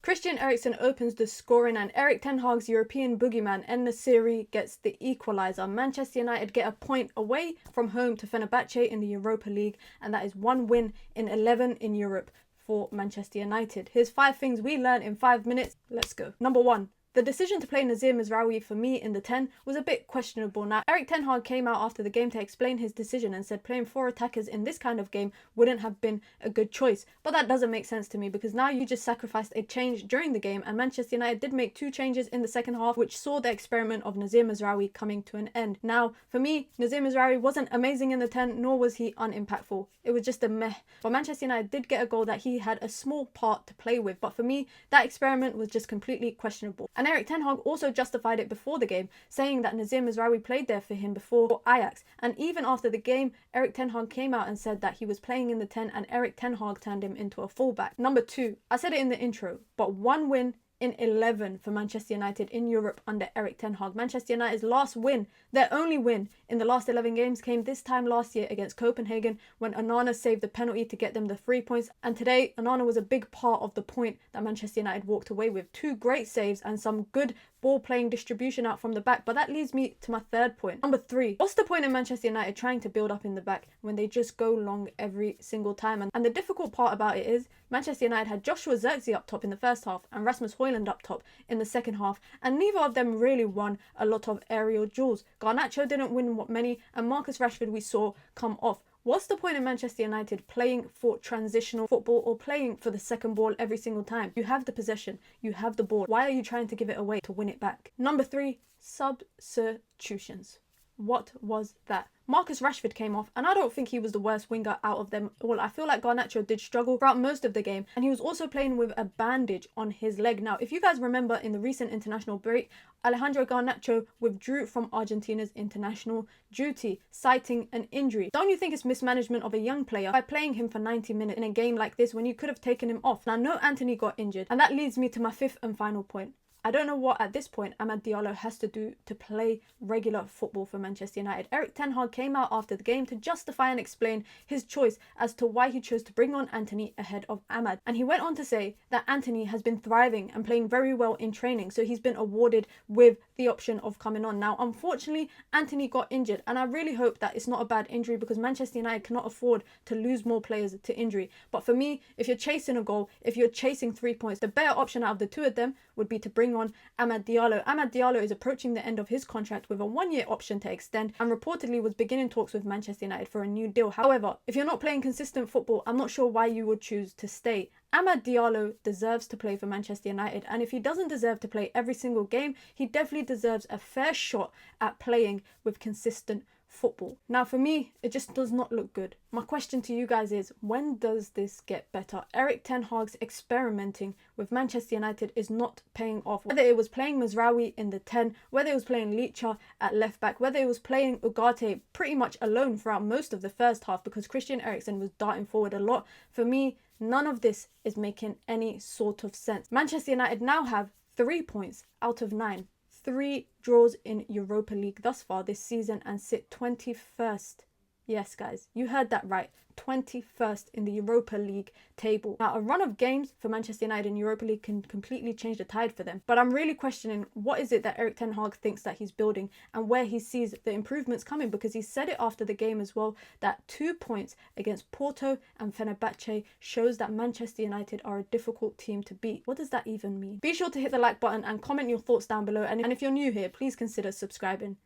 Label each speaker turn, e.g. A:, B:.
A: Christian Eriksen opens the scoring and Erik ten Hag's European boogeyman En-Nesyri gets the equaliser. Manchester United get a point away from home to Fenerbahce in the Europa League, and that is one win in 11 in Europe for Manchester United. Here's 5 things we learned in 5 minutes. Let's go. Number 1. The decision to play Nazir Mazraoui for me in the 10 was a bit questionable. Now, Erik ten Hag came out after the game to explain his decision and said playing 4 attackers in this kind of game wouldn't have been a good choice. But that doesn't make sense to me, because now you just sacrificed a change during the game, and Manchester United did make 2 changes in the second half, which saw the experiment of Nazir Mazraoui coming to an end. Now, for me, Nazir Mazraoui wasn't amazing in the 10, nor was he unimpactful. It was just a meh. But Manchester United did get a goal that he had a small part to play with. But for me, that experiment was just completely questionable. And Erik ten Hag also justified it before the game, saying that Nazir Mazraoui played there for him before for Ajax. And even after the game, Erik ten Hag came out and said that he was playing in the 10 and Erik ten Hag turned him into a fullback. Number 2, I said it in the intro, but 1 win in 11 for Manchester United in Europe under Erik ten Hag. Manchester United's last win, their only win in the last 11 games, came this time last year against Copenhagen when Onana saved the penalty to get them the 3 points. And today, Onana was a big part of the point that Manchester United walked away with. 2 great saves and some good ball playing distribution out from the back. But that leads me to my 3rd point. Number 3, what's the point in Manchester United trying to build up in the back when they just go long every single time? And the difficult part about it is Manchester United had Joshua Zirkzee up top in the first half and Rasmus Højlund up top in the second half, and neither of them really won a lot of aerial duels. Garnacho didn't win what many, and Marcus Rashford we saw come off. What's the point in Manchester United playing for transitional football or playing for the second ball every single time? You have the possession, you have the ball. Why are you trying to give it away to win it back? Number 3, substitutions. What was that? Marcus Rashford came off, and I don't think he was the worst winger out of them all. I feel like Garnacho did struggle throughout most of the game, and he was also playing with a bandage on his leg. Now, if you guys remember in the recent international break, Alejandro Garnacho withdrew from Argentina's international duty, citing an injury. Don't you think it's mismanagement of a young player by playing him for 90 minutes in a game like this when you could have taken him off? Now, no Antony got injured, and that leads me to my 5th and final point. I don't know what at this point Amad Diallo has to do to play regular football for Manchester United. Erik ten Hag came out after the game to justify and explain his choice as to why he chose to bring on Antony ahead of Amad. And he went on to say that Antony has been thriving and playing very well in training, so he's been awarded with the option of coming on. Now, unfortunately, Antony got injured, and I really hope that it's not a bad injury, because Manchester United cannot afford to lose more players to injury. But for me, if you're chasing a goal, if you're chasing 3 points, the better option out of the 2 of them would be to bring on Amad Diallo. Amad Diallo is approaching the end of his contract with a 1-year option to extend, and reportedly was beginning talks with Manchester United for a new deal. However, if you're not playing consistent football, I'm not sure why you would choose to stay. Amad Diallo deserves to play for Manchester United, and if he doesn't deserve to play every single game, he definitely deserves a fair shot at playing with consistent football. Now, for me, it just does not look good. My question to you guys is, when does this get better? Erik ten Hag's experimenting with Manchester United is not paying off. Whether it was playing Mazraoui in the 10, whether it was playing Licha at left back, whether it was playing Ugarte pretty much alone throughout most of the first half because Christian Eriksen was darting forward a lot, for me, none of this is making any sort of sense. Manchester United now have 3 points out of 9. 3 draws in Europa League thus far this season and sit 21st. Yes, guys, you heard that right. 21st in the Europa League table. Now, a run of games for Manchester United in Europa League can completely change the tide for them. But I'm really questioning what is it that Erik ten Hag thinks that he's building and where he sees the improvements coming, because he said it after the game as well, that 2 points against Porto and Fenerbahce shows that Manchester United are a difficult team to beat. What does that even mean? Be sure to hit the like button and comment your thoughts down below. And if you're new here, please consider subscribing.